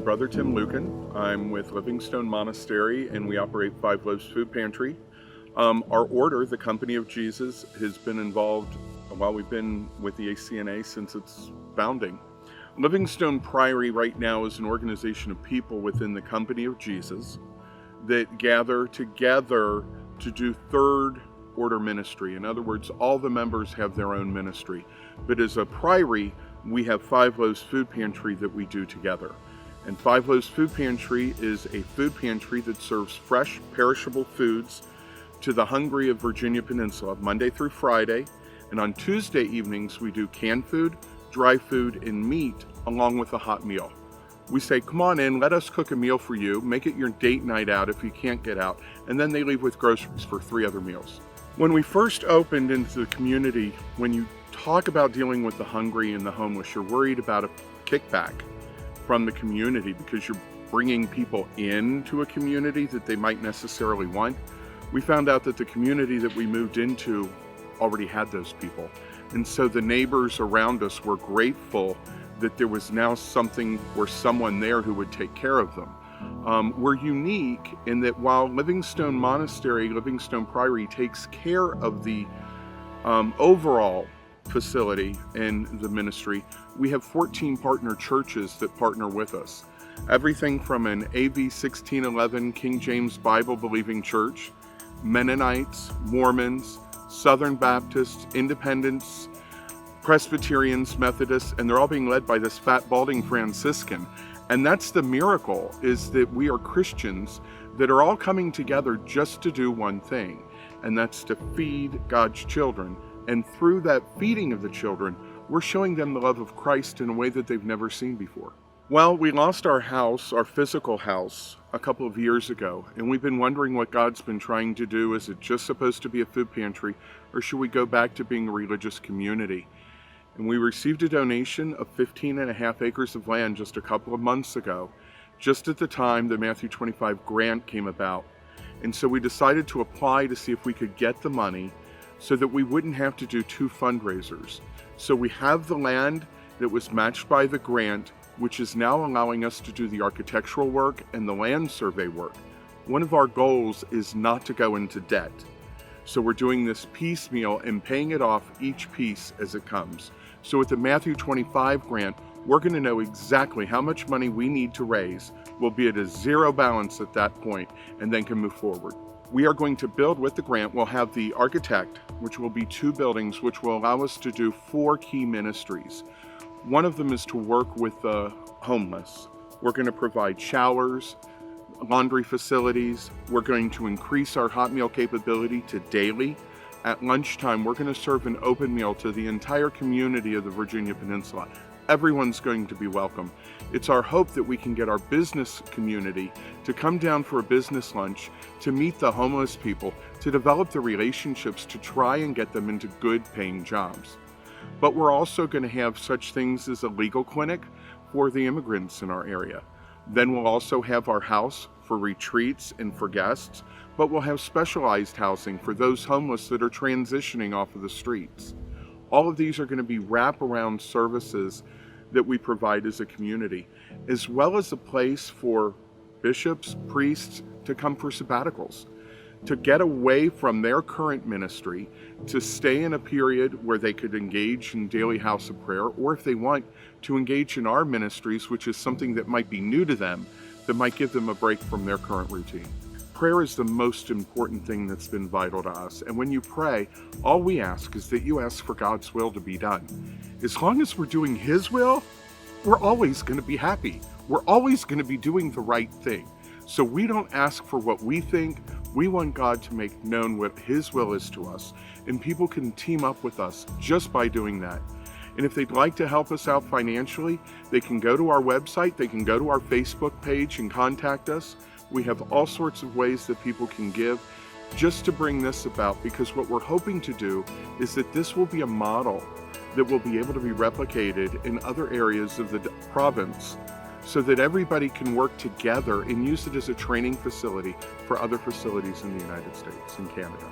I'm Brother Tim Lucan. I'm with Livingstone Monastery and we operate Five Loaves Food Pantry. Our order, the Company of Jesus, has been involved while we've been with the ACNA since its founding. Livingstone Priory right now is an organization of people within the Company of Jesus that gather together to do third order ministry. In other words, all the members have their own ministry. But as a priory, we have Five Loaves Food Pantry that we do together. And Five Loaves Food Pantry is a food pantry that serves fresh, perishable foods to the hungry of Virginia Peninsula, Monday through Friday. And on Tuesday evenings, we do canned food, dry food, and meat, along with a hot meal. We say, come on in, let us cook a meal for you, make it your date night out if you can't get out, and then they leave with groceries for 3 other meals. When we first opened into the community, when you talk about dealing with the hungry and the homeless, you're worried about a kickback from the community because you're bringing people into a community that they might necessarily want. We found out that the community that we moved into already had those people. And so the neighbors around us were grateful that there was now something or someone there who would take care of them. We're unique in that while Livingstone Monastery, Livingstone Priory takes care of the overall facility and the ministry, we have 14 partner churches that partner with us. Everything from an AV 1611 King James Bible believing church, Mennonites, Mormons, Southern Baptists, Independents, Presbyterians, Methodists, and they're all being led by this fat balding Franciscan. And that's the miracle, is that we are Christians that are all coming together just to do one thing, and that's to feed God's children. And through that feeding of the children, we're showing them the love of Christ in a way that they've never seen before. Well, we lost our house, our physical house, a couple of years ago, and we've been wondering what God's been trying to do. Is it just supposed to be a food pantry, or should we go back to being a religious community? And we received a donation of 15.5 acres of land just a couple of months ago, just at the time the M25i grant came about. And so we decided to apply to see if we could get the money so that we wouldn't have to do 2 fundraisers. So we have the land that was matched by the grant, which is now allowing us to do the architectural work and the land survey work. One of our goals is not to go into debt. So we're doing this piecemeal and paying it off each piece as it comes. So with the Matthew 25 grant, we're going to know exactly how much money we need to raise. We'll be at a zero balance at that point and then can move forward. We are going to build with the grant. We'll have the architect, which will be 2 buildings, which will allow us to do 4 key ministries. One of them is to work with the homeless. We're going to provide showers, laundry facilities. We're going to increase our hot meal capability to daily. At lunchtime, we're going to serve an open meal to the entire community of the Virginia Peninsula. Everyone's going to be welcome. It's our hope that we can get our business community to come down for a business lunch, to meet the homeless people, to develop the relationships, to try and get them into good paying jobs. But we're also going to have such things as a legal clinic for the immigrants in our area. Then we'll also have our house for retreats and for guests, but we'll have specialized housing for those homeless that are transitioning off of the streets. All of these are going to be wraparound services that we provide as a community, as well as a place for bishops, priests to come for sabbaticals, to get away from their current ministry, to stay in a period where they could engage in daily house of prayer, or if they want to engage in our ministries, which is something that might be new to them, that might give them a break from their current routine. Prayer is the most important thing that's been vital to us. And when you pray, all we ask is that you ask for God's will to be done. As long as we're doing His will, we're always going to be happy. We're always going to be doing the right thing. So we don't ask for what we think. We want God to make known what His will is to us. And people can team up with us just by doing that. And if they'd like to help us out financially, they can go to our website, they can go to our Facebook page and contact us. We have all sorts of ways that people can give just to bring this about, because what we're hoping to do is that this will be a model that will be able to be replicated in other areas of the province so that everybody can work together and use it as a training facility for other facilities in the United States and Canada.